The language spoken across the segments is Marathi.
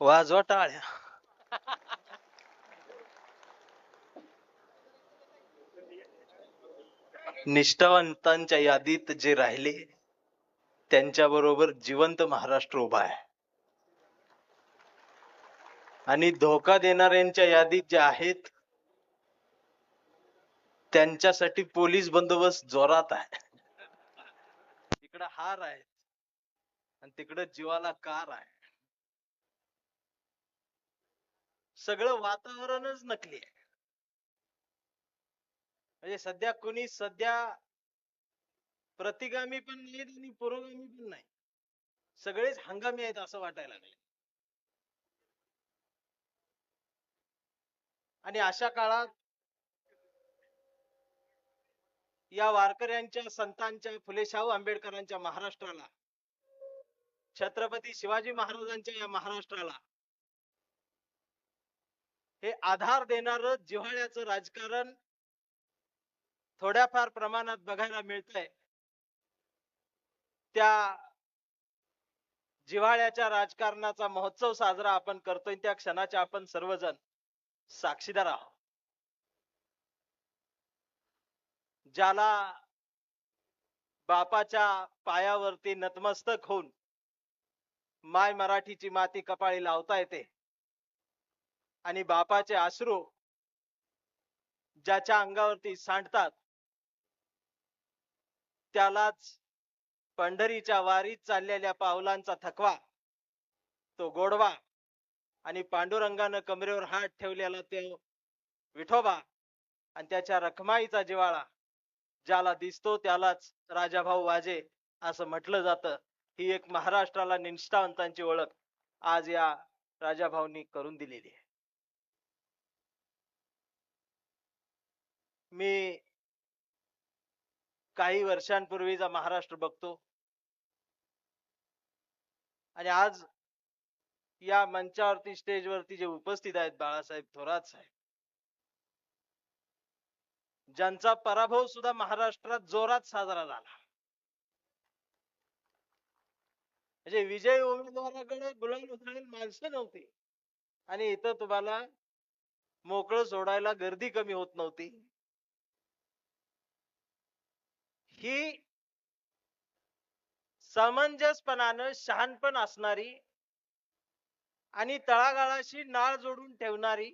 वाजवा टाळ्या. निष्ठावंतांच्या यादीत जे राहिले त्यांच्या बरोबर जिवंत महाराष्ट्र उभा आहे आणि धोका देणाऱ्यांच्या यादीत जे आहेत त्यांच्यासाठी पोलीस बंदोबस्त जोरात आहे. इकडे हार आहे आणि तिकडे जीवाला कार आहे. सगळं वातावरणच नकली आहे. म्हणजे सध्या प्रतिगामी पण नाहीत आणि पुरोगामी पण नाही. सगळेच हंगामी आहेत असं वाटायला लागले. आणि अशा काळात या वारकऱ्यांच्या, संतांच्या, फुले शाहू आंबेडकरांच्या महाराष्ट्राला, छत्रपती शिवाजी महाराजांच्या या महाराष्ट्राला हे आधार देणारं जिव्हाळ्याचं राजकारण थोड्याफार प्रमाणात बघायला मिळतंय. त्या जिव्हाळ्याच्या राजकारणाचा महोत्सव साजरा आपण करतोय, त्या क्षणाचे आपण सर्वजण साक्षीदार आहोत. ज्याला बापाच्या पायावरती नतमस्तक होऊन माय मराठीची माती कपाळी लावता येते आणि बापाचे अश्रू ज्याच्या अंगावरती सांडतात त्यालाच पंढरीच्या वारीत चाललेल्या पावलांचा थकवा, तो गोडवा आणि पांडुरंगानं कमरेवर हात ठेवलेला ते विठोबा आणि त्याच्या रखमाईचा जिव्हाळा ज्याला दिसतो त्यालाच राजाभाऊ वाजे असं म्हटलं जातं. ही एक महाराष्ट्राला निष्ठावंतांची ओळख आज या राजाभाऊंनी करून दिलेली आहे. मी काही वर्षांपूर्वीचा महाराष्ट्र बघतो आणि आज या मंचावरती, स्टेजवरती जे उपस्थित आहेत बाळासाहेब थोरात साहेब, ज्यांचा पराभव सुद्धा महाराष्ट्रात जोरात साजरा झाला. म्हणजे विजयी उमेदवाराकडे गुलाल उधळेल माणसं नव्हती आणि इथं तुम्हाला मोकळं सोडायला गर्दी कमी होत नव्हती. ही समंजसपणानं शहाणपण असणारी आणि तळागाळाशी नाळ जोडून ठेवणारी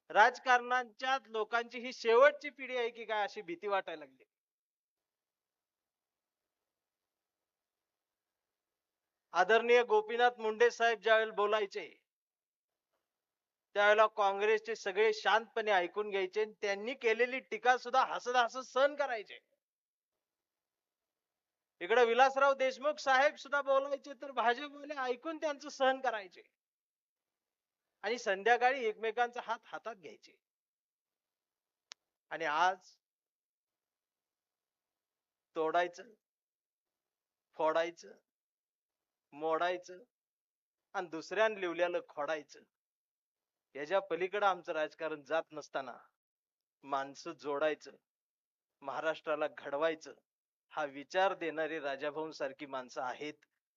राजकारणाच्या लोकांची ही शेवटची पिढी आहे की काय अशी भीती वाटायला लागली. आदरणीय गोपीनाथ मुंडे साहेब ज्यावेळेला बोलायचे त्यावेळेला काँग्रेसचे सगळे शांतपणे ऐकून घ्यायचे. त्यांनी केलेली टीका सुद्धा हसत हसत सहन करायचे. इकडे विलासराव देशमुख साहेब सुद्धा बोलायचे तर भाजपवाले ऐकून त्यांचं सहन करायचे आणि संध्याकाळी एकमेकांचा हात हातात घ्यायचे. आणि आज तोडायचं, फोडायचं, मोडायचं आणि दुसऱ्यान लिवल्याला खोडायचं, याच्या पलीकडे आमचं राजकारण जात नसताना माणसं जोडायचं, महाराष्ट्राला घडवायचं हा विचार देणारी राजाभाऊ सारखी माणसं आहेत.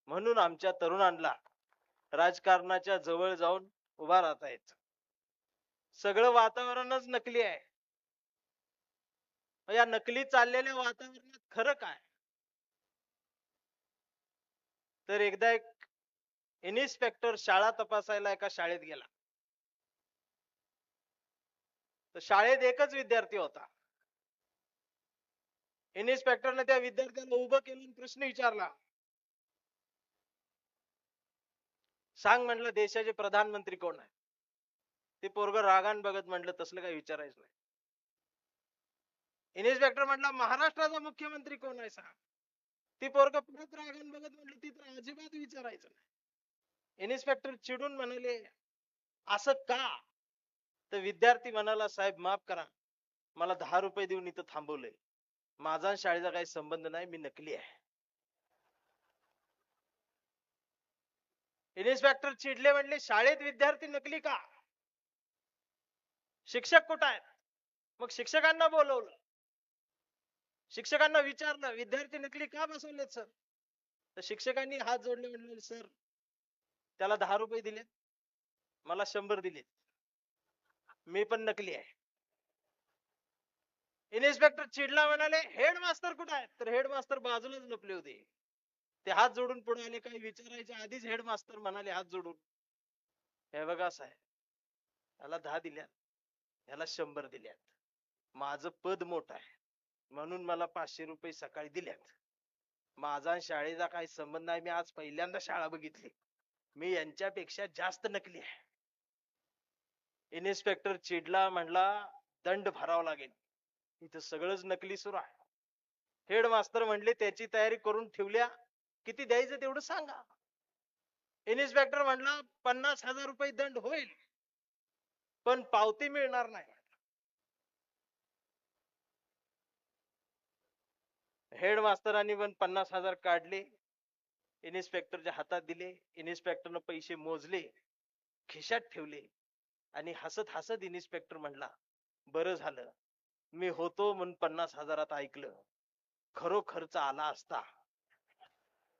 म्हणून आमच्या तरुणांना राजकारणाच्या जवळ जाऊन उभा राहता येत. सगळं वातावरणच नकली आहे. या नकली चाललेल्या वातावरणात खरं काय? तर एकदा एक इन्स्पेक्टर शाळा तपासायला एका शाळेत गेला. तर शाळेत एकच विद्यार्थी होता. इन्स्पेक्टरने त्या विद्यार्थ्याला उभं केलं, प्रश्न विचारला, सांग म्हणलं देशाचे प्रधानमंत्री कोण आहे? ते पोरग रागान बघत म्हटलं तसलं काही विचारायचं नाही. इन्स्पेक्टर म्हटला महाराष्ट्राचा मुख्यमंत्री कोण आहे सांग. ती पोरग परत रागान बघत म्हटलं ती तर अजिबात विचारायचं नाही. इन्स्पेक्टर चिडून म्हणाले असं का? तर विद्यार्थी म्हणाला साहेब माफ करा, मला 10 रुपये देऊन इथं थांबवलंय, माझा शाळेचा काही संबंध नाही, मी नकली आहे. इन्स्पेक्टर चिडले, म्हणले शाळेत विद्यार्थी नकली का? शिक्षक कुठं आहेत? मग शिक्षकांना बोलवलं, शिक्षकांना विचारलं विद्यार्थी नकली का बसवलेत सर? तर शिक्षकांनी हात जोडले, म्हणले सर त्याला 10 रुपये दिलेत, मला 100 दिलेत. मी पण नकली आहे. इन्स्पेक्टर चिडला, म्हणाले हेडमास्तर कुठे आहे? तर हेडमास्तर बाजूलाच लपले होते. ते हात जोडून पुढे आले, काही विचारायच्या आधीच हेडमास्तर म्हणाले हात जोडून, हे बघा साहेब, याला 10 दिल्यात, याला 100 दिल्यात. माझं पद मोठं आहे म्हणून मला 500 रुपये सकाळी दिल्यात. माझा शाळेचा काही संबंध नाही. मी आज पहिल्यांदा शाळा बघितली. मी यांच्यापेक्षा जास्त नकली आहे. इन्स्पेक्टर चिडला, म्हणला दंड भरावा लागेल. इथं सगळंच नकली सुरू आहे. हेडमास्तर म्हणले त्याची तयारी करून ठेवल्या, किती द्यायचं तेवढं सांगा. इन्स्पेक्टर म्हणला 50,000 रुपये दंड होईल, पण पावती मिळणार नाही. हेडमास्तरांनी पण 50,000 काढले, इन्स्पेक्टरच्या हातात दिले. इन्स्पेक्टरनं पैसे मोजले, खिशात ठेवले आणि हसत हसत इन्स्पेक्टर म्हणला, बरं झालं मी होतो म्हणून 50,000 ऐकलं. खरोखरच आला असता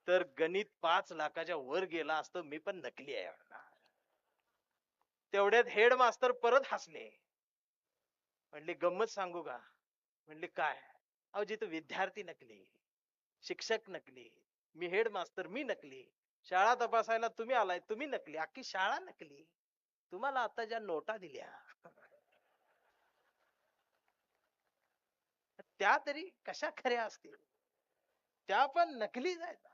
तर गणित 5 लाखाच्या वर गेला असतं. मी पण नकली आहे. तेवढ्यात हेडमास्तर परत हसले, म्हणले गंमत सांगू का? म्हणले काय? अहो जिथं विद्यार्थी नकली, शिक्षक नकली, मी हेडमास्तर मी नकली, शाळा तपासायला तुम्ही आलाय तुम्ही नकली, अख्खी शाळा नकली. तुम्हाला आता ज्या नोटा दिल्या त्या तरी कशा खऱ्या असतील? त्या पण नकलीच आहेत.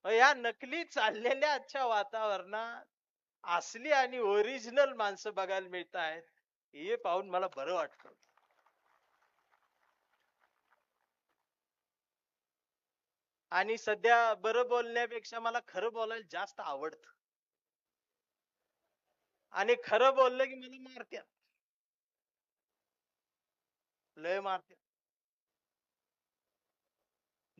या नकली चाललेल्या आजच्या वातावरणात असली आणि ओरिजिनल माणसं बघायला मिळत आहेत, हे पाहून मला बरं वाटतं. आणि सध्या बरं बोलण्यापेक्षा मला खरं बोलायला जास्त आवडतं. आणि खरं बोललं की मला मारत्यात, लय मारत्यात.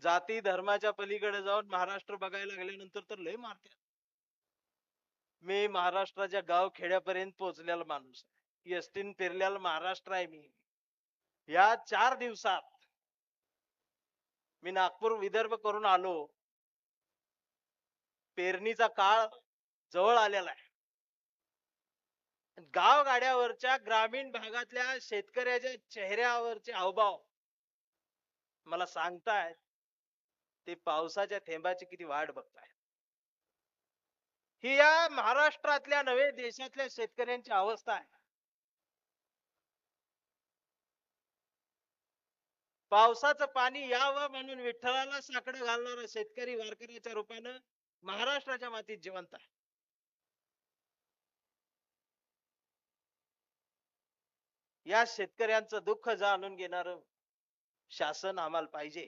जाती धर्माच्या पलीकडे जाऊन महाराष्ट्र बघायला लागल्यानंतर तर लय मारत्यात. मी महाराष्ट्राच्या गाव खेड्यापर्यंत पोहोचलेला माणूस आहे. एसटीन फिरलेला महाराष्ट्र आहे मी. या 4 दिवसात मी नागपूर विदर्भ करून आलो. पेरणीचा काळ जवळ आलेला आहे. गावगाड्यावरच्या ग्रामीण भागातल्या शेतकऱ्याच्या चेहऱ्यावरचे हावभाव मला सांगतायत ते पावसाच्या थेंबाची किती वाट बघताय. ही या महाराष्ट्रातल्या नव्हे देशातल्या शेतकऱ्यांची अवस्था आहे. पावसाचं पाणी यावं म्हणून विठ्ठलाला साकडं घालणारा शेतकरी वारकऱ्याच्या रूपानं महाराष्ट्राच्या मातीत जिवंत आहे. या शेतकऱ्यांचं दुःख जाणून घेणारं शासन आम्हाला पाहिजे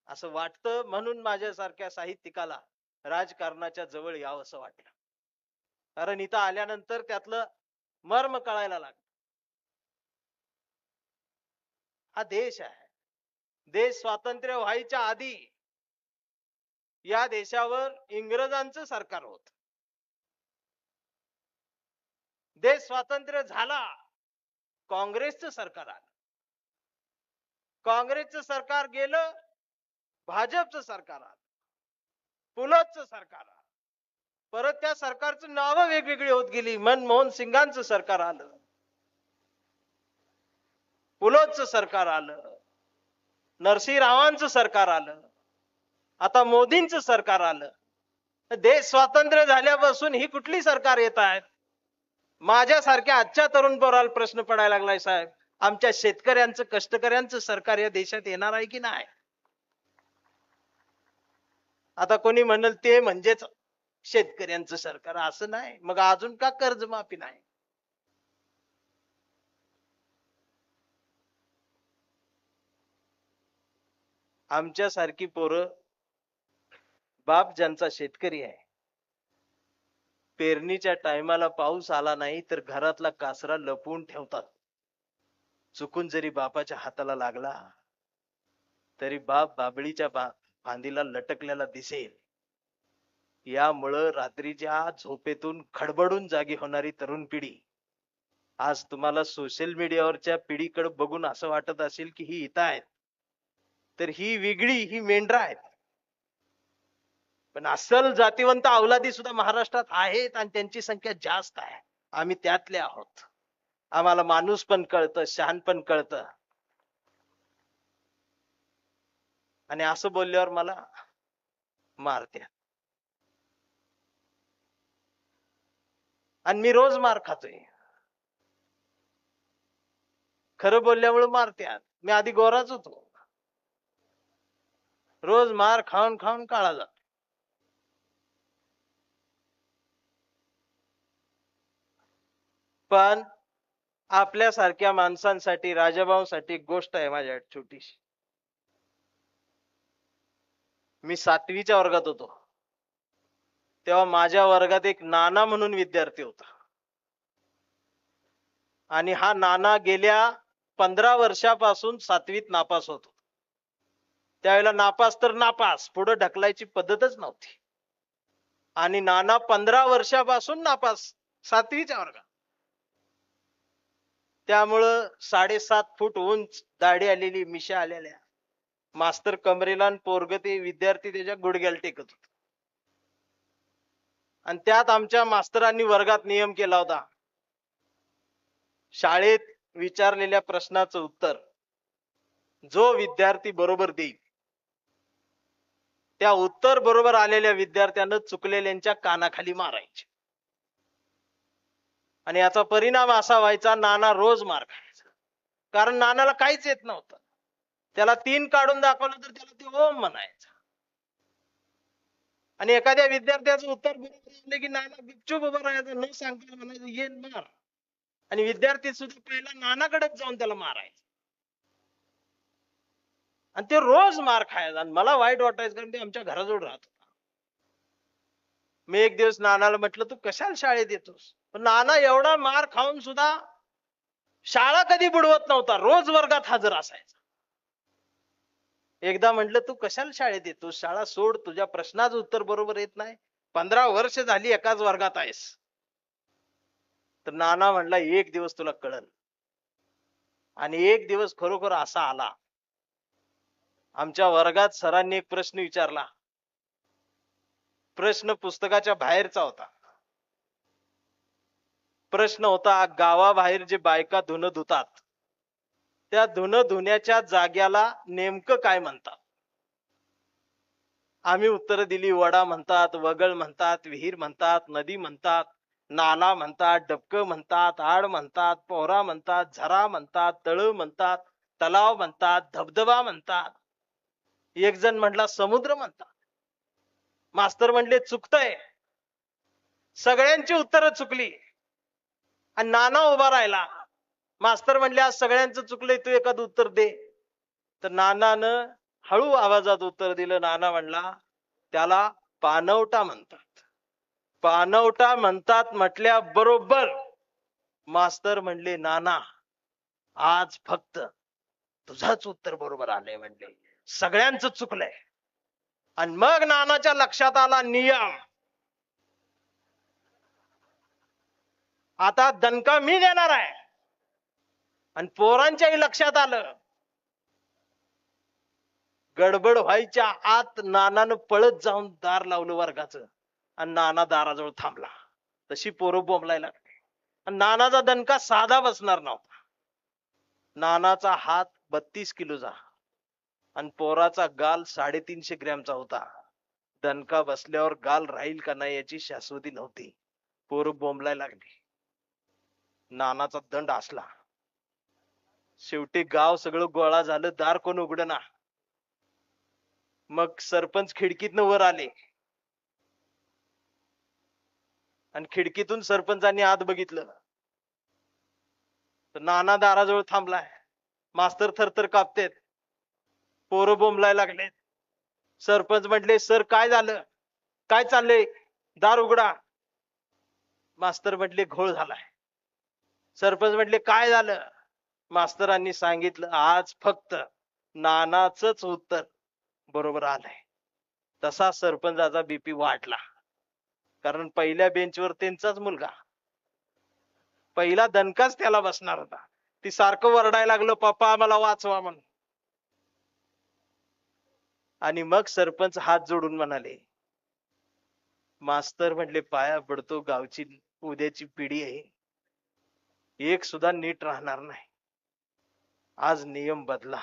असं वाटतं. म्हणून माझ्यासारख्या साहित्यिकाला राजकारणाच्या जवळ यावं असं वाटलं. कारण इथं आल्यानंतर त्यातलं मर्म कळायला लागलं. हा देश आहे. देश स्वातंत्र्य व्हायच्या आधी या देशावर इंग्रजांचं सरकार होत. देश स्वातंत्र्य झाला, काँग्रेसचं सरकार आलं. काँग्रेसचं सरकार गेलं, भाजपचं सरकार आलं, पुलतचं सरकार आलं. परत त्या सरकारचं नावं वेगवेगळी होत गेली. मनमोहन सिंगांचं सरकार आलं, पुलतचं सरकार आलं, नरसिंहरावांचं सरकार आलं, आता मोदींचं सरकार आलं. देश स्वातंत्र्य झाल्यापासून ही कुठली सरकार येत आहेत? माझ्यासारख्या आजच्या तरुण पोराला प्रश्न पडायला लागलाय, साहेब आमच्या शेतकऱ्यांचं कष्टकऱ्यांचं सरकार या देशात येणार आहे की नाही? आता कोणी म्हणेल ते म्हणजेच शेतकऱ्यांचं सरकार. असं नाही. मग अजून का कर्जमाफी नाही? आमच्यासारखी पोरं, बाप ज्यांचा शेतकरी आहे, पेरणीच्या टायमाला पाऊस आला नाही तर घरातला कासरा लपवून ठेवतात. चुकून जरी बापाच्या हाताला लागला तरी बाप बाबळीच्या फांदीला लटकलेला दिसेल. यामुळं रात्रीच्या झोपेतून खडबडून जागी होणारी तरुण पिढी आज तुम्हाला सोशल मीडियावरच्या पिढीकडे बघून असं वाटत असेल की ही इथं आहेत, तर ही वेगळी, ही मेंढरा आहेत. पण असल जातीवंत अवलादी सुद्धा महाराष्ट्रात आहेत आणि त्यांची संख्या जास्त आहे. आम्ही त्यातले आहोत. आम्हाला माणूस पण कळतं, शहाण पण कळतं. आणि असं बोलल्यावर मला मारते. आणि मी रोज मार खातोय. खरं बोलल्यामुळे मारत्यात. मी आधी गोराच होतो. रोज मार खाऊन खाऊन काळा जातो. पण आपल्यासारख्या माणसांसाठी, राजाभाऊसाठी एक गोष्ट आहे माझ्या छोटीशी. मी 7वीच्या वर्गात होतो तेव्हा माझ्या वर्गात एक नाना म्हणून विद्यार्थी होता. आणि हा नाना गेल्या 15 वर्षापासून 7वीत नापास होतो. त्यावेळेला नापास तर नापास, पुढे ढकलायची पद्धतच नव्हती. आणि नाना 15 वर्षापासून नापास 7वीच्या वर्गात. त्यामुळं 7.5 फूट उंच, दाढी आलेली, मिशा आलेल्या, मास्तर कमरेला आणि पोरग ते विद्यार्थी त्याच्या गुडघ्याला टेकत होत. आणि त्यात आमच्या मास्तरांनी वर्गात नियम केला होता, शाळेत विचारलेल्या प्रश्नाचं उत्तर जो विद्यार्थी बरोबर देईल त्या उत्तर बरोबर आलेल्या विद्यार्थ्यानं चुकलेल्यांच्या कानाखाली मारायचे. आणि याचा परिणाम असा व्हायचा, नाना रोज मार खायचा. कारण नानाला काहीच येत नव्हतं. त्याला 3 काढून दाखवलं तर त्याला ते ओम म्हणायचं. आणि एखाद्या विद्यार्थ्याचं उत्तर बरोबर असलं की नाना गुपचूप उभं राहायचं, न सांगता म्हणायचं ये मार. आणि विद्यार्थी सुद्धा पहिला नानाकडेच जाऊन त्याला मारायचं. आणि ते रोज मार खायचा. आणि मला वाईट वाटायचं, कारण ते आमच्या घराजवळ राहत होता. मी एक दिवस नानाला म्हटलं तू कशाला शाळेत येतोस? पण नाना एवढा मार खाऊन सुद्धा शाळा कधी बुडवत नव्हता, रोज वर्गात हजर असायचा. एकदा म्हटलं तू कशाला शाळेत येतोस? शाळा सोड, तुझ्या प्रश्नाचं उत्तर बरोबर येत नाही. 15 वर्ष झाली एकाच वर्गात आहेस. तर नाना म्हणला एक दिवस तुला कळल. आणि एक दिवस खरोखर असा आला. आमच्या वर्गात सरांनी एक प्रश्न विचारला. प्रश्न पुस्तकाच्या बाहेरचा होता. प्रश्न होता, गावाबाहेर जे बायका धुणं धुतात त्या धुणं धुण्याच्या जाग्याला नेमकं काय म्हणतात? आम्ही उत्तर दिली, वडा म्हणतात, वगळ म्हणतात, विहीर म्हणतात, नदी म्हणतात, नाला म्हणतात, डबकं म्हणतात, आड म्हणतात, पोहरा म्हणतात, झरा म्हणतात, तळ म्हणतात, तलाव म्हणतात, धबधबा म्हणतात. एक जण म्हटला समुद्र म्हणतात. मास्तर म्हणले चुकतंय. सगळ्यांची उत्तरं चुकली. आणि नाना उभा राहिला. मास्तर म्हणले आज सगळ्यांचं चुकलंय, तू एखादं उत्तर दे. तर नानानं हळू आवाजात उत्तर दिलं. नाना म्हणला त्याला पानवटा म्हणतात. पानवटा म्हणतात म्हटल्या बरोबर मास्तर म्हणले नाना आज फक्त तुझंच उत्तर बरोबर आलंय, म्हणले सगळ्यांचं चुकलंय. आणि मग नानाच्या लक्षात आला नियम. आता दणका मी देणार आहे. आणि पोरांच्याही लक्षात आलं. गडबड व्हायच्या आत नानानं पळत जाऊन दार लावलं वर्गाचं. आणि नाना दाराजवळ थांबला. तशी पोरं बोंबलायला लागली. आणि नानाचा दणका साधा बसणार नव्हता. नानाचा हात 32 किलोचा आणि पोराचा गाल 350 ग्रॅमचा होता. दणका बसल्यावर गाल राहील का नाही याची शाश्वती नव्हती. पोरं बोंबलायला लागली. नानाचा दंड असला. शेवटी गाव सगळं गोळा झालं. दार कोण उघडना. मग सरपंच खिडकीतनं वर आले. आणि खिडकीतून सरपंचांनी आत बघितलं तर नाना दाराजवळ थांबलाय. मास्तर थरथर कापतेत. पोरं बोंबलायला लागलेत. सरपंच म्हटले सर काय झालं, काय चाललंय, दार उघडा. मास्तर म्हटले घोळ झालाय. सरपंच म्हटले काय झालं? मास्तरांनी सांगितलं आज फक्त नानाचंच उत्तर बरोबर आलंय. तसा सरपंचाचा बीपी वाढला. कारण पहिल्या बेंचवर त्यांचाच मुलगा. पहिला दणकाच त्याला बसणार होता. ती सारखं वरडायला लागलं पप्पा आम्हाला वाचवा म्हणून. आणि मग सरपंच हात जोडून म्हणाले मास्तर म्हटले पाया पडतो, गावची उद्याची पिढी आहे, एक सुद्धा नीट राहणार नाही. आज नियम बदला.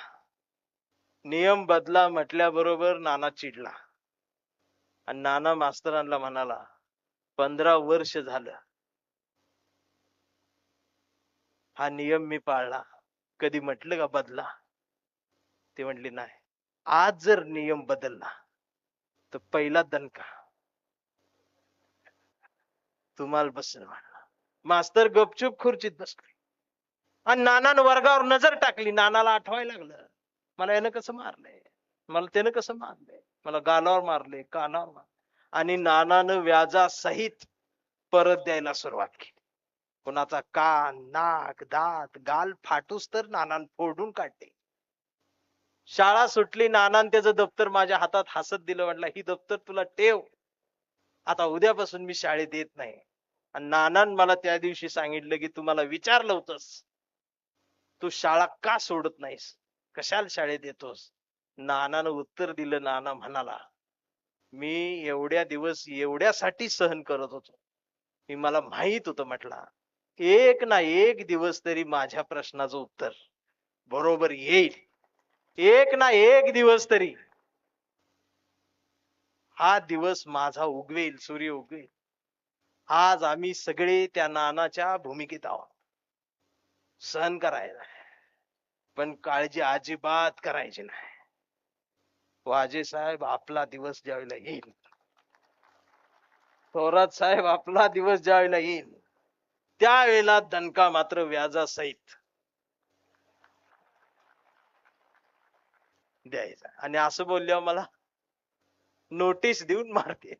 नियम बदला म्हटल्याबरोबर नाना चिडला आणि नाना मास्तरांना म्हणाला, 15 वर्ष झालं हा नियम मी पाळला, कधी म्हटलं का बदला? ते म्हटले नाही. आज जर नियम बदलला तर पहिला दणका तुम्हाला बसेल म्हणला. मास्तर गपचूप खुर्चीत बसले आणि नानानं वर्गावर नजर टाकली. नानाला आठवायला लागलं, मला यानं कसं मारलंय, मला त्यानं कसं मारलंय, मला गालावर मारले, कानावर मारले. आणि नानानं व्याजासहित परत द्यायला सुरुवात केली. कोणाचा कान, नाक, दात, गाल फाटूस तर नानान फोडून काढले. शाळा सुटली, नानान त्याचं दप्तर माझ्या हातात हसत दिलं. म्हटलं, ही दप्तर तुला ठेव, आता उद्यापासून मी शाळेत येत नाही. आणि नानान मला त्या दिवशी सांगितलं की तू मला विचारलं होतंस, तू शाळा का सोडत नाहीस, कशाला शाळेत येतोस? नानानं उत्तर दिलं. नाना म्हणाला, मी एवढ्या दिवस एवढ्यासाठी सहन करत होतो की मला माहित होतं, म्हटला एक ना एक दिवस तरी माझ्या प्रश्नाचं उत्तर बरोबर येईल, एक ना एक दिवस तरी हा दिवस माझा उगवेल, सूर्य उगवेल. आज आम्ही सगळे त्या नानाच्या भूमिकेत आहोत. सहन करायला, पण काळजी अजिबात करायची नाही. वाजे साहेब आपला दिवस ज्यावेळेला येईल, थोरात साहेब आपला दिवस ज्यावेळेला येईल, त्यावेळेला दणका मात्र व्याजासहित द्यायचा. आणि असं बोलल्यावर मला नोटीस देऊन मारते.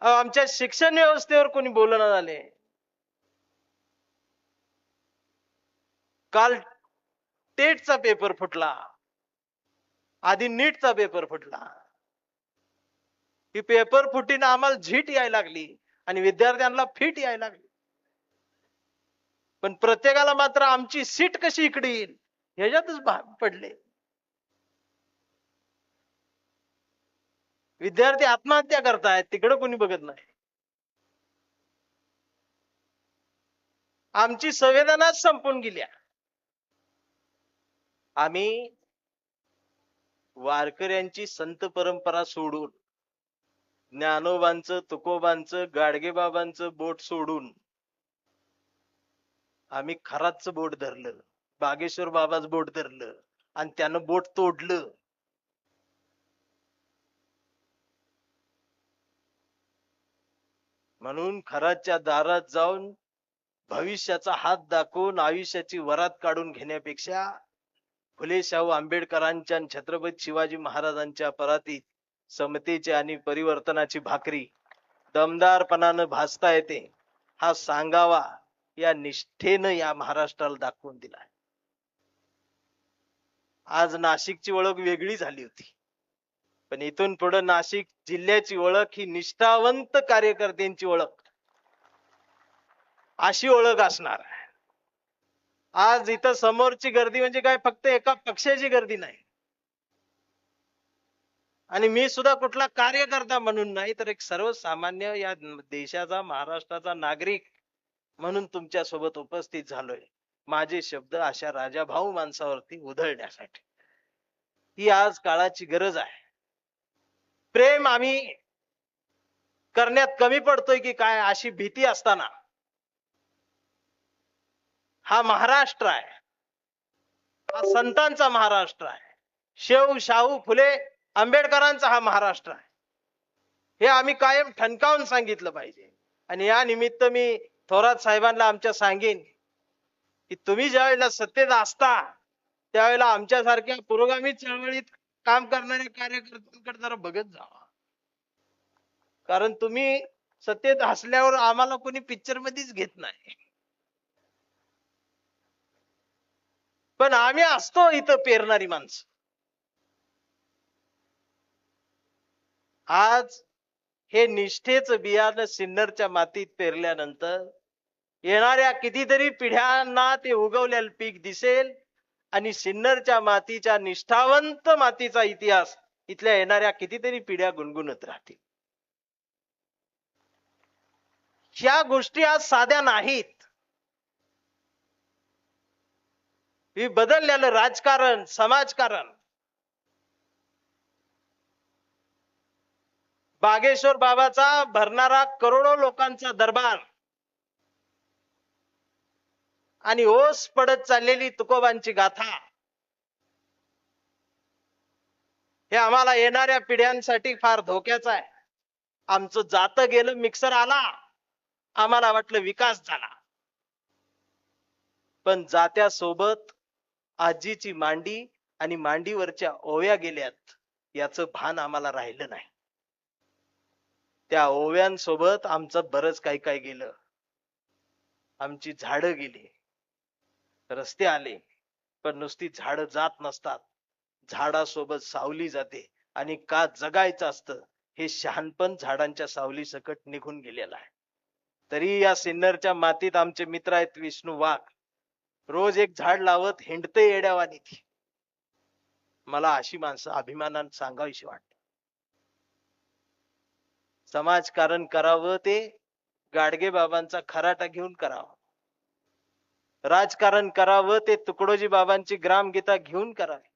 आमच्या शिक्षण व्यवस्थेवर कोणी बोलणं झाले. काल टेटचा पेपर फुटला, आधी नीटचा पेपर फुटला. ही पेपर फुटीने आम्हाला झीट यायला लागली आणि विद्यार्थ्यांना फिट यायला लागली. पण प्रत्येकाला मात्र आमची सीट कशी इकडे येईल ह्याच्यातच भाग पडले. विद्यार्थी आत्महत्या करतायत, तिकडे कोणी बघत नाही. आमची संवेदनाच संपून गेल्या. आम्ही वारकऱ्यांची संत परंपरा सोडून, ज्ञानोबांचं, तुकोबांचं, गाडगेबाबांचं बोट सोडून आम्ही खराचं बोट धरलं, बागेश्वर बाबाच बोट धरलं आणि त्यानं बोट तोडलं. म्हणून खराच्या दारात जाऊन भविष्याचा हात दाखवून आयुष्याची वरात काढून घेण्यापेक्षा फुले शाहू आंबेडकरांच्या छत्रपती शिवाजी महाराजांच्या परातीत समतेची आणि परिवर्तनाची भाकरी दमदारपणानं भासता येते, हा सांगावा या निष्ठेनं या महाराष्ट्राला दाखवून दिला. आज नाशिकची ओळख वेगळी झाली होती, पण इथून पुढे नाशिक जिल्ह्याची ओळख ही निष्ठावंत कार्यकर्त्यांची ओळख अशी ओळख असणार आहे. आज इथं समोरची गर्दी म्हणजे काय फक्त एका पक्षाची गर्दी नाही, आणि मी सुद्धा कुठला कार्यकर्ता म्हणून नाही, तर एक सर्वसामान्य या देशाचा, महाराष्ट्राचा नागरिक म्हणून तुमच्या सोबत उपस्थित झालोय. माझे शब्द अशा राजाभाऊ माणसावरती उधळण्यासाठी. ही आज काळाची गरज आहे. प्रेम आम्ही करण्यात कमी पडतोय की काय अशी भीती असताना हा महाराष्ट्र आहे, हा संतांचा महाराष्ट्र आहे, शेव शाहू फुले आंबेडकरांचा हा महाराष्ट्र आहे, हे आम्ही कायम ठणकावून सांगितलं पाहिजे. आणि या निमित्त मी थोरात साहेबांना आमच्या सांगेन की तुम्ही ज्या वेळेला सत्तेत असता त्यावेळेला आमच्यासारख्या पुरोगामी चळवळीत काम करणाऱ्या कार्यकर्त्यांकडे जरा बघत जावा. कारण तुम्ही सत्तेत असल्यावर आम्हाला कोणी पिक्चर मध्येच घेत नाही, पण आम्ही असतो इथं पेरणारी माणसं. आज हे निष्ठेचं बियाणं सिन्नरच्या मातीत पेरल्यानंतर येणाऱ्या कितीतरी पिढ्यांना ते उगवलेलं पीक दिसेल आणि सिन्नरच्या मातीच्या निष्ठावंत मातीचा इतिहास इथल्या येणाऱ्या कितीतरी पिढ्या गुणगुणत राहतील. ह्या गोष्टी आज साध्या नाहीत. ही बदललेलं राजकारण, समाजकारण, बागेश्वर बाबाचा भरणारा करोडो लोकांचा दरबार आणि ओस पडत चाललेली तुकोबांची गाथा, हे आम्हाला येणाऱ्या पिढ्यांसाठी फार धोक्याचं आहे. आमचं जातं गेलं, मिक्सर आला, आम्हाला वाटलं विकास झाला, पण जात्यासोबत आजीची मांडी आणि मांडीवरच्या ओव्या गेल्यात याचं भान आम्हाला राहिलं नाही. त्या ओव्यांसोबत आमचं बरंच काही काय गेलं. आमची झाडं गेली, रस्ते आले, पण नुसती झाडं जात नसतात, झाडासोबत सावली जाते. आणि का जगायचं असतं हे शहाणपण झाडांच्या सावली सकट निघून गेलेलं आहे. तरी या सिन्नरच्या मातीत आमचे मित्र आहेत विष्णू वाघ, रोज एक झाड लावत हिंडते येड्यावानी. मला अशी माणसं अभिमानाने सांगावीशी वाटत. समाजकारण करावं ते गाडगे बाबांचा खराटा घेऊन करावं, राजकारण करावं ते तुकडोजी बाबांची ग्रामगीता घेऊन करावे.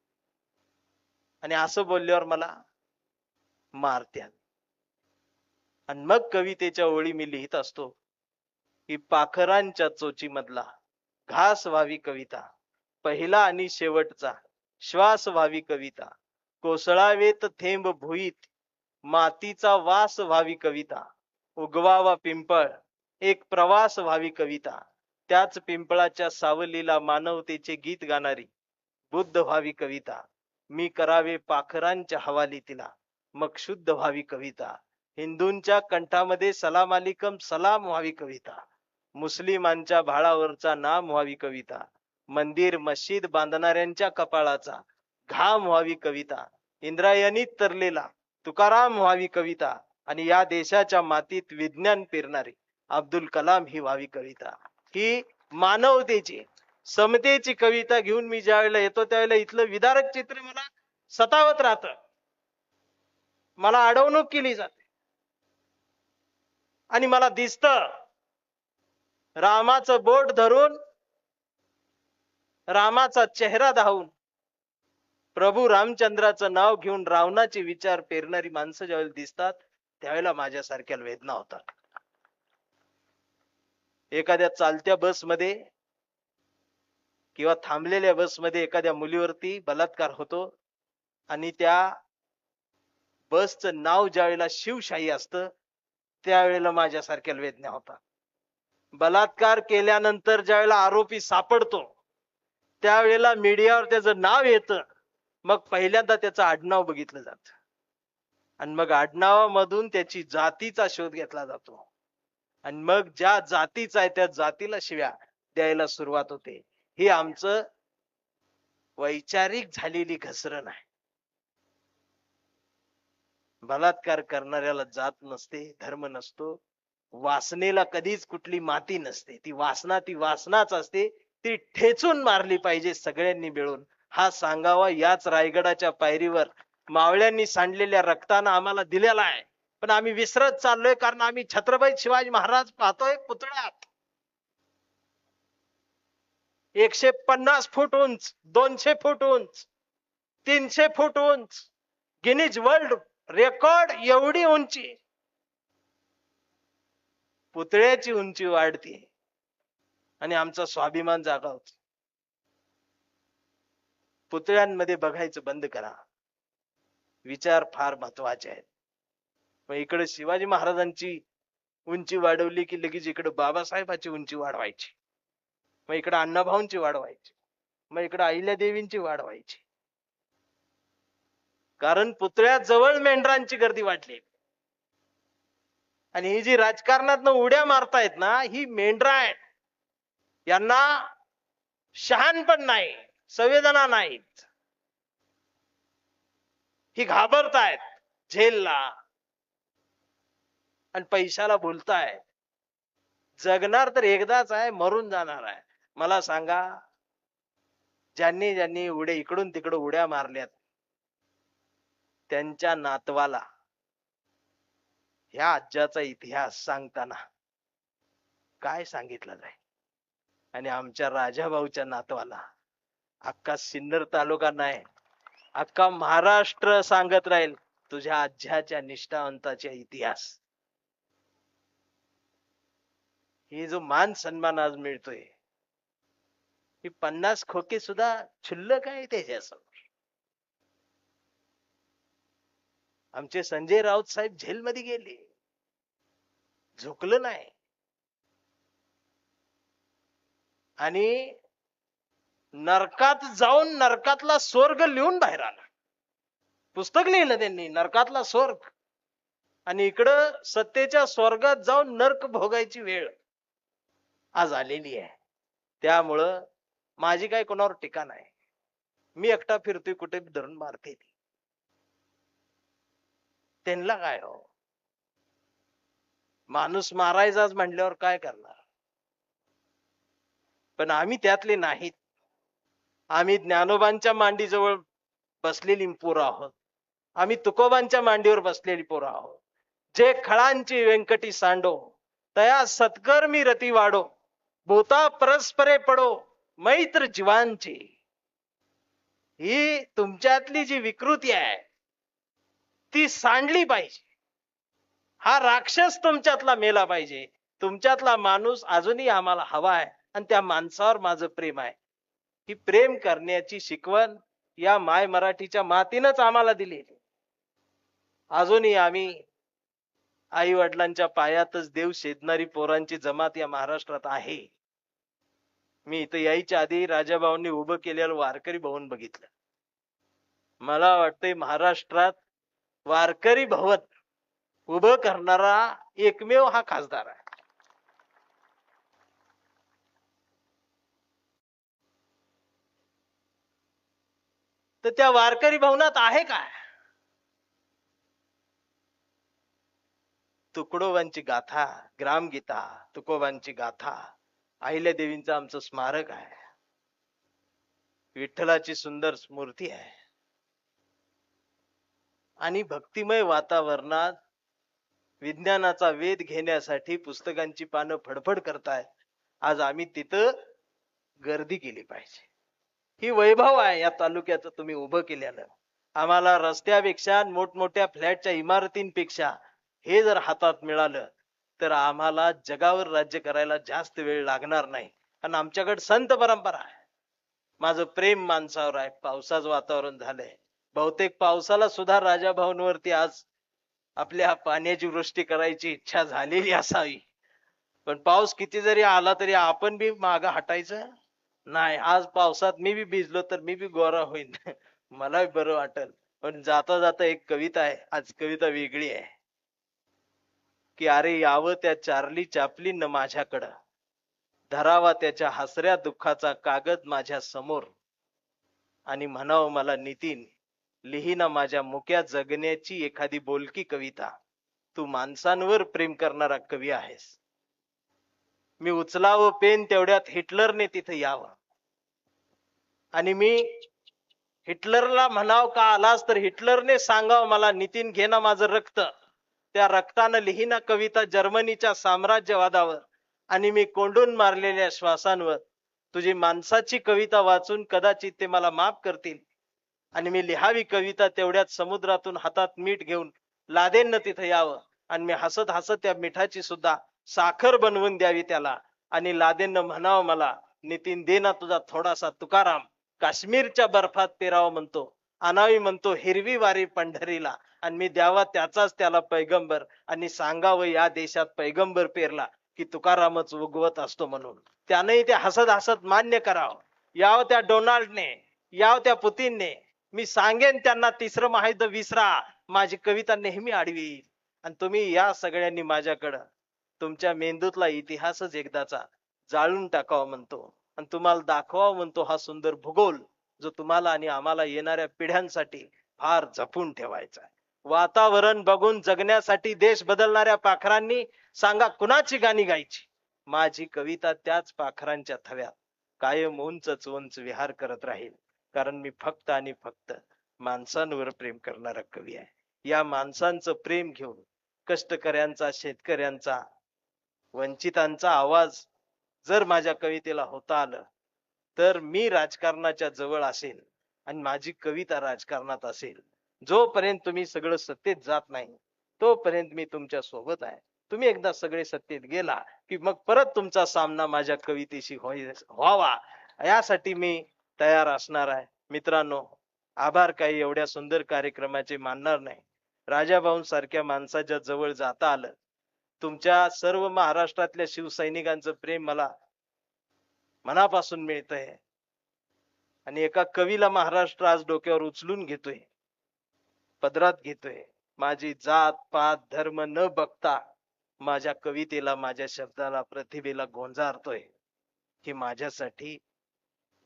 आणि असं बोलल्यावर मला मारत्यात. आणि मग कवितेच्या ओळी मी लिहित असतो की पाखरांच्या चोची मधला घास व्हावी कविता, पहिला आणि शेवटचा श्वास व्हावी कविता, कोसळावेत थेंब भुईत मातीचा वास व्हावी कविता, उगवावा पिंपळ एक प्रवास व्हावी कविता, त्याच पिंपळाच्या सावलीला मानवतेचे गीत गाणारी बुद्ध व्हावी कविता, मी करावे पाखरांच्या हवाली तिला मग शुद्ध व्हावी कविता, हिंदूंच्या कंठामध्ये सलाम अलिकम सलाम व्हावी कविता, मुस्लिमांच्या भाळावरचा नाम व्हावी कविता, मंदिर मस्जिद बांधणाऱ्यांच्या कपाळाचा घाम व्हावी कविता, इंद्रायणीत तरलेला तुकाराम व्हावी कविता, आणि या देशाच्या मातीत विज्ञान पेरणारी अब्दुल कलाम ही व्हावी कविता. ही मानवतेची समतेची कविता घेऊन मी ज्या वेळेला येतो त्यावेळेला इथलं विदारक चित्र मला सतावत राहतं. मला अडवणूक केली जाते आणि मला दिसतं रामाचं बोट धरून, रामाचा चेहरा दाहून, प्रभू रामचंद्राचं नाव घेऊन रावणाचे विचार पेरणारी माणसं ज्यावेळेला दिसतात त्यावेळेला माझ्यासारख्या वेदना होतात. एखाद्या चालत्या बसमध्ये किंवा थांबलेल्या बसमध्ये एखाद्या मुलीवरती बलात्कार होतो आणि त्या बसचं नाव ज्यावेळेला शिवशाही असतं त्यावेळेला माझ्यासारख्या वेदना होतात. बलात्कार केल्यानंतर ज्यावेळेला आरोपी सापडतो त्यावेळेला मीडियावर त्याचं नाव येतं, मग पहिल्यांदा त्याचं आडनाव बघितलं जातं आणि मग आडनावामधून त्याची जातीचा शोध घेतला जातो आणि मग ज्या जातीचा आहे त्या जातीला शिव्या द्यायला सुरुवात होते. ही आमचं वैचारिक झालेली घसरण आहे. बलात्कार करणाऱ्याला जात नसते, धर्म नसतो, वासनेला कधीच कुठली माती नसते, ती वासनाच असते, ती ठेचून मारली पाहिजे सगळ्यांनी मिळून. हा सांगावा याच रायगडाच्या पायरीवर मावळ्यांनी सांडलेल्या रक्तानं आम्हाला दिलेला आहे. पण आम्ही विसरत चाललोय कारण आम्ही छत्रपती शिवाजी महाराज पाहतोय पुतळ्यात 150 फूट उंच, 200 फूट उंच, 300 फूट उंच, गिनीज वर्ल्ड रेकॉर्ड एवढी उंची पुतळ्याची उंची वाढते आणि आमचा स्वाभिमान जागा होतो. पुतळ्यांमध्ये बघायचं बंद करा. विचार फार महत्वाचे आहेत. मग इकडे शिवाजी महाराजांची उंची वाढवली की लगेच इकडे बाबासाहेबांची उंची वाढवायची, मग इकडे अण्णाभाऊंची वाढवायची, मग इकडे अहिल्यादेवींची वाढवायची. कारण पुतळ्या जवळ मेंढरांची गर्दी वाढली आणि ही जी राजकारणात उड्या मारतायत ना ही मेंढरा आहेत. यांना शहाणपण नाही, संवेदना नाहीत. ही घाबरतायत झेलला आणि पैशाला बोलतायत. जगणार तर एकदाच आहे, मरून जाणार आहे. मला सांगा, ज्यांनी ज्यांनी इकडून तिकडे उड्या मारल्यात त्यांच्या नातवाला ह्या आज्याचा इतिहास सांगताना काय सांगितलं जाईल? आणि आमच्या राजाभाऊच्या नातवाला अख्खा सिन्नर तालुका नाही, अख्खा महाराष्ट्र सांगत राहील तुझ्या आज्याच्या निष्ठावंताचा इतिहास. हे जो मान सन्मान आज मिळतोय, ही 50 खोके सुद्धा क्षुल्लक आहे त्याच्यासमोर. आमचे संजय राऊत साहेब जेलमध्ये गेले, झुकलं नाही. आणि नरकात जाऊन नरकातला स्वर्ग लिहून बाहेर आला. पुस्तक लिहिलं त्यांनी, नरकातला स्वर्ग. आणि इकडं सत्तेच्या स्वर्गात जाऊन नरक भोगायची वेळ आज आलेली आहे. त्यामुळं माझी काय कोणावर टीका नाही. मी एकटा फिरतोय, कुठे धरून मारते ती, त्यांना काय हो. माणूस मारायचाच म्हटल्यावर काय करणार. पण आम्ही त्यातले नाहीत. आम्ही ज्ञानोबांच्या मांडीजवळ बसलेली पोरं आहोत. आम्ही तुकोबांच्या मांडीवर बसलेली पोरं आहोत. जे खळांची व्यंकटी सांडो, तया सत्कर्मी रती वाढो, भूता परस्परे पडो मैत्र जीवांची. ही तुमच्यातली जी विकृती आहे ती सांडली पाहिजे. हा राक्षस तुमच्यातला मेला पाहिजे. तुमच्यातला माणूस अजूनही आम्हाला हवा आहे आणि त्या माणसावर माझं प्रेम आहे. ही प्रेम करण्याची शिकवण या माय मराठीच्या मातीनच आम्हाला दिली. अजूनही आम्ही आई वडिलांच्या पायातच देव शेदणारी पोरांची जमात या महाराष्ट्रात आहे. मी इथं यायच्या आधी राजाभाऊंनी उभं केलेलं वारकरी भवन बघितलं. मला वाटतंय महाराष्ट्रात वारकरी भवन उभं करणारा एकमेव हा खासदार आहे. तर त्या वारकरी भवनात आहे काय? तुकडोबांची गाथा, ग्रामगीता, तुकोबांची गाथा, अहिल्या देवींचं आमचं स्मारक आहे, विठ्ठलाची सुंदर मूर्ती आहे. आणि भक्तिमय वातावरणात विज्ञानाचा वेध घेण्यासाठी पुस्तकांची पानं फडफड करतायत. आज आम्ही तिथं गर्दी केली पाहिजे. ही वैभव आहे या तालुक्याचं तुम्ही उभं केल्यानं. आम्हाला रस्त्यापेक्षा मोठमोठ्या फ्लॅटच्या इमारतींपेक्षा हे जर हातात मिळालं तर आम्हाला जगावर राज्य करायला जास्त वेळ लागणार नाही. आणि आमच्याकडे संत परंपरा आहे. माझं प्रेम माणसावर आहे. पावसाचं वातावरण झालंय, बहुतेक पावसाला सुद्धा राजाभाऊंवरती आज आपल्या पाण्याची वृष्टी करायची इच्छा झालेली असावी. पण पाऊस किती जरी आला तरी आपण बी मागं हटायचं नाही. आज पावसात मी बी भिजलो तर मी बी गोरा होईन, मला बरं वाटेल. पण जाता जाता एक कविता आहे, आज कविता वेगळी आहे की अरे यावं त्या चार्ली चॅपलिन माझ्याकडं, धरावा त्याच्या हसऱ्या दुःखाचा कागद माझ्या समोर, आणि म्हणावं मला नितीन लिहिना माझ्या मुक्या जगण्याची एखादी बोलकी कविता. तू माणसांवर प्रेम करणारा कवी आहेस. मी उचलावं पेन तेवढ्यात हिटलरने तिथे यावं, आणि मी हिटलरला म्हणाव का आलास तर हिटलरने सांगावं मला नितीन घे ना माझं रक्त. त्या रक्तानं लिहिना कविता जर्मनीच्या साम्राज्यवादावर, आणि मी कोंडून मारलेल्या श्वासांवर. तुझी माणसाची कविता वाचून कदाचित ते मला माफ करतील, आणि मी लिहावी कविता तेवढ्यात समुद्रातून हातात मीठ घेऊन लादेननं तिथे यावं, आणि मी हसत हसत त्या मिठाची सुद्धा साखर बनवून द्यावी त्याला, आणि लादेननं म्हणावं मला नितीन दे ना तुझा थोडासा तुकाराम. काश्मीरच्या बर्फात पेरावं म्हणतो, आणावी म्हणतो हिरवी वारी पंढरीला, आणि मी द्यावा त्याचाच त्याला पैगंबर, आणि सांगावं या देशात पैगंबर पेरला की तुकारामच उगवत असतो म्हणून. त्यानंही ते हसत हसत मान्य करावं. याव त्या डोनाल्डने, याव त्या पुतीनने, मी सांगेन त्यांना तिसरं महायुद्ध विसरा, माझी कविता नेहमी आडवी येईल. आणि तुम्ही या सगळ्यांनी माझ्याकडं तुमच्या मेंदूतला इतिहासच एकदाचा जाळून टाकावं म्हणतो, आणि तुम्हाला दाखवावं म्हणतो हा सुंदर भूगोल जो तुम्हाला आणि आम्हाला येणाऱ्या पिढ्यांसाठी फार जपून ठेवायचा आहे. वातावरण बघून जगण्यासाठी देश बदलणाऱ्या पाखरांनी सांगा कुणाची गाणी गायची. माझी कविता त्याच पाखरांच्या थव्यात कायम उंच उंच विहार करत राहील, कारण मी फक्त आणि फक्त माणसांवर प्रेम करणारा कवी आहे. या माणसांचं प्रेम घेऊन कष्टकऱ्यांचा, शेतकऱ्यांचा, वंचितांचा आवाज जर माझ्या कवितेला होता आलं तर मी राजकारणाच्या जवळ असेल आणि माझी कविता राजकारणात असेल. जोपर्यंत तुम्ही सगळं सत्तेत जात नाही तोपर्यंत मी तुमच्या सोबत आहे. तुम्ही एकदा सगळे सत्तेत गेला की मग परत तुमचा सामना माझ्या कवितेशी व्हावा यासाठी मी तयार असणार आहे. मित्रांनो, आभार काही एवढ्या सुंदर कार्यक्रमाचे मानणार नाही. राजाभाऊ सारख्या माणसाच्या जवळ जाता आलं. तुमच्या सर्व महाराष्ट्रातल्या शिवसैनिकांचं प्रेम मला मनापासून मिळतंय आणि एका कवीला महाराष्ट्र आज डोक्यावर उचलून घेतोय, पदरात घेतोय. माझी जात पात धर्म न बघता माझ्या कवितेला, माझ्या शब्दाला, प्रतिभेला गोंजारतोय. ही माझ्यासाठी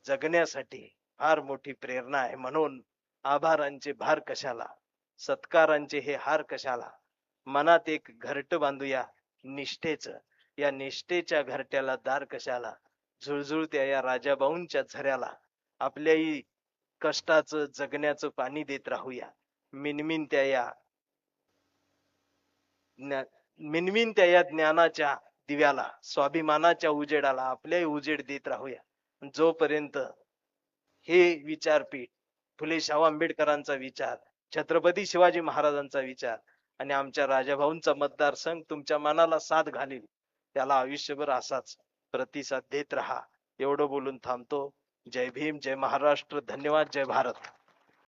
जगण्यासाठी फार मोठी प्रेरणा आहे. म्हणून आभारांचे भार कशाला, सत्कारांचे हे हार कशाला, मनात एक घरट बांधूया निष्ठेच. या निष्ठेच्या घरट्याला दार कशाला, झुळझुळत्या या राजाभाऊंच्या झऱ्याला आपल्याही कष्टाचं जगण्याचं पाणी देत राहूया. मिनमिनत्या या मिनमिनत्या या ज्ञानाच्या दिव्याला, स्वाभिमानाच्या उजेडाला आपल्याही उजेड देत राहूया. जोपर्यंत हे विचारपीठ, फुले शाहू आंबेडकरांचा विचार, छत्रपती शिवाजी महाराजांचा विचार आणि आमच्या राजाभाऊंचा मतदारसंघ तुमच्या मनाला साथ घालील, त्याला आयुष्यभर असाच प्रतिसाद देत राहा. एवढं बोलून थांबतो. जय भीम, जय महाराष्ट्र, धन्यवाद, जय भारत.